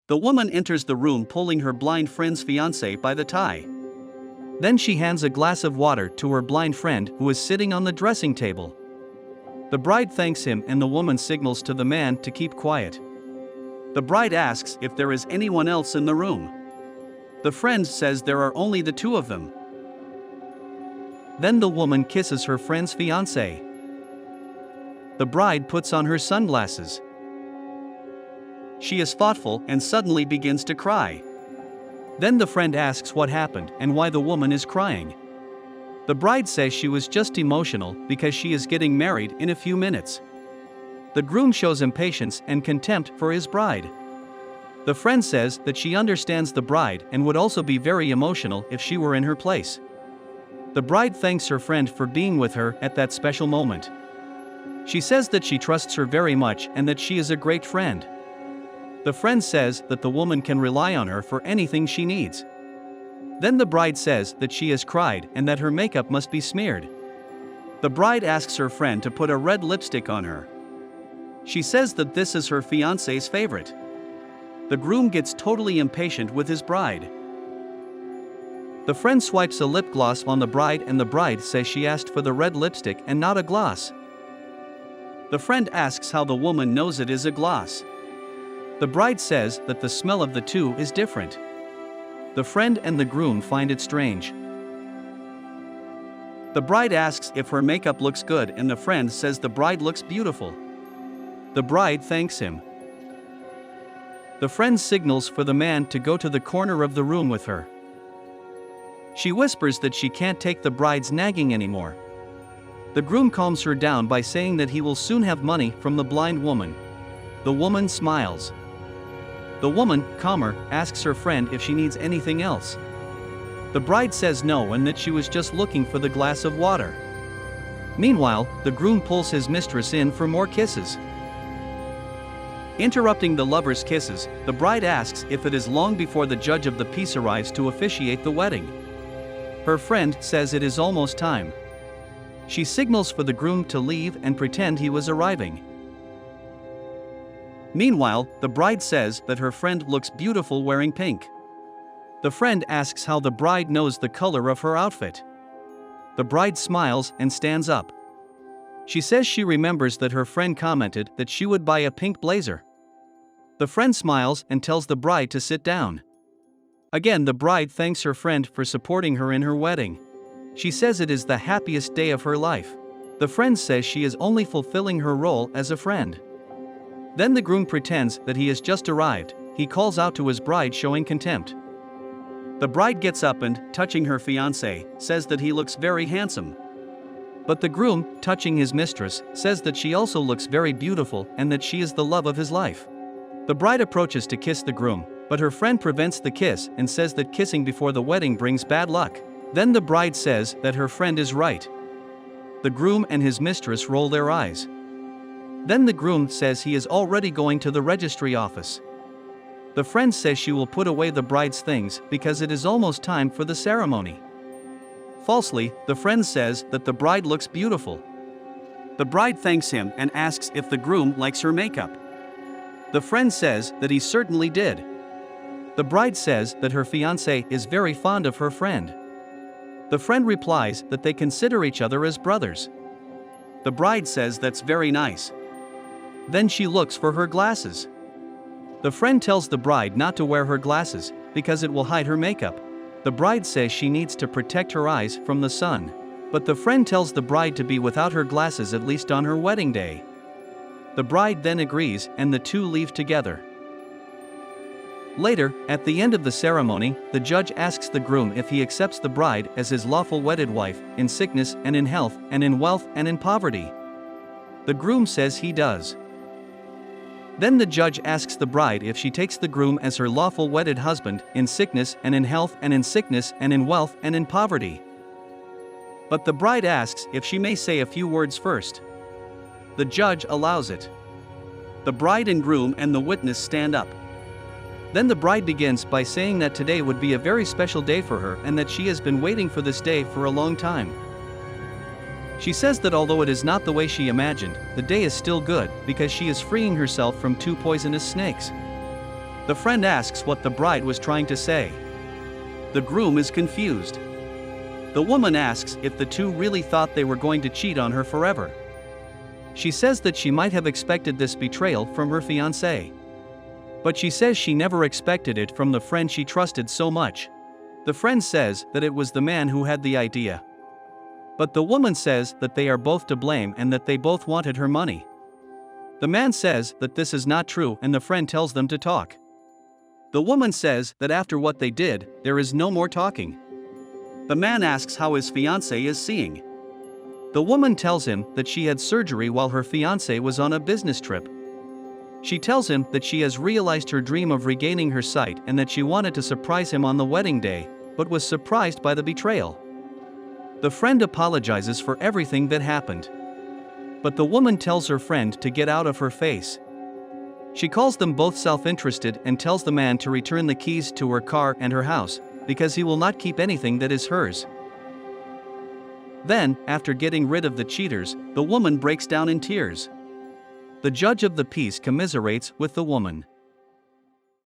The woman enters the room pulling her blind friend's fiancé by the tie. Then she hands a glass of water to her blind friend who is sitting on the dressing table. The bride thanks him and the woman signals to the man to keep quiet. The bride asks if there is anyone else in the room. The friend says there are only the two of them. Then the woman kisses her friend's fiancé. The bride puts on her sunglasses. She is thoughtful and suddenly begins to cry. Then the friend asks what happened and why the woman is crying. The bride says she was just emotional because she is getting married in a few minutes. The groom shows impatience and contempt for his bride. The friend says that she understands the bride and would also be very emotional if she were in her place. The bride thanks her friend for being with her at that special moment. She says that she trusts her very much and that she is a great friend. The friend says that the woman can rely on her for anything she needs. Then the bride says that she has cried and that her makeup must be smeared. The bride asks her friend to put a red lipstick on her. She says that this is her fiancé's favorite. The groom gets totally impatient with his bride. The friend swipes a lip gloss on the bride and the bride says she asked for the red lipstick and not a gloss. The friend asks how the woman knows it is a gloss. The bride says that the smell of the two is different. The friend and the groom find it strange. The bride asks if her makeup looks good and the friend says the bride looks beautiful. The bride thanks him. The friend signals for the man to go to the corner of the room with her. She whispers that she can't take the bride's nagging anymore. The groom calms her down by saying that he will soon have money from the blind woman. The woman smiles. The woman, calmer, asks her friend if she needs anything else. The bride says no and that she was just looking for the glass of water. Meanwhile, the groom pulls his mistress in for more kisses. Interrupting the lovers' kisses, the bride asks if it is long before the judge of the peace arrives to officiate the wedding. Her friend says it is almost time. She signals for the groom to leave and pretend he was arriving. Meanwhile, the bride says that her friend looks beautiful wearing pink. The friend asks how the bride knows the color of her outfit. The bride smiles and stands up. She says she remembers that her friend commented that she would buy a pink blazer. The friend smiles and tells the bride to sit down. Again, the bride thanks her friend for supporting her in her wedding. She says it is the happiest day of her life. The friend says she is only fulfilling her role as a friend. Then the groom pretends that he has just arrived. He calls out to his bride showing contempt. The bride gets up and, touching her fiancé, says that he looks very handsome. But the groom, touching his mistress, says that she also looks very beautiful and that she is the love of his life. The bride approaches to kiss the groom, but her friend prevents the kiss and says that kissing before the wedding brings bad luck. Then the bride says that her friend is right. The groom and his mistress roll their eyes. Then the groom says he is already going to the registry office. The friend says she will put away the bride's things because it is almost time for the ceremony. Falsely, the friend says that the bride looks beautiful. The bride thanks him and asks if the groom likes her makeup. The friend says that he certainly did. The bride says that her fiancé is very fond of her friend. The friend replies that they consider each other as brothers. The bride says that's very nice. Then she looks for her glasses. The friend tells the bride not to wear her glasses because it will hide her makeup. The bride says she needs to protect her eyes from the sun. But the friend tells the bride to be without her glasses at least on her wedding day. The bride then agrees and the two leave together. Later, at the end of the ceremony, the judge asks the groom if he accepts the bride as his lawful wedded wife, in sickness and in health, and in wealth and in poverty. The groom says he does. Then the judge asks the bride if she takes the groom as her lawful wedded husband, in sickness and in health and in sickness and in wealth and in poverty. But the bride asks if she may say a few words first. The judge allows it. The bride and groom and the witness stand up. Then the bride begins by saying that today would be a very special day for her and that she has been waiting for this day for a long time. She says that although it is not the way she imagined, the day is still good because she is freeing herself from two poisonous snakes. The friend asks what the bride was trying to say. The groom is confused. The woman asks if the two really thought they were going to cheat on her forever. She says that she might have expected this betrayal from her fiancé. But she says she never expected it from the friend she trusted so much. The friend says that it was the man who had the idea. But the woman says that they are both to blame and that they both wanted her money. The man says that this is not true and the friend tells them to talk. The woman says that after what they did, there is no more talking. The man asks how his fiancé is seeing. The woman tells him that she had surgery while her fiancé was on a business trip. She tells him that she has realized her dream of regaining her sight and that she wanted to surprise him on the wedding day, but was surprised by the betrayal. The friend apologizes for everything that happened. But the woman tells her friend to get out of her face. She calls them both self-interested and tells the man to return the keys to her car and her house, because he will not keep anything that is hers. Then, after getting rid of the cheaters, the woman breaks down in tears. The judge of the peace commiserates with the woman.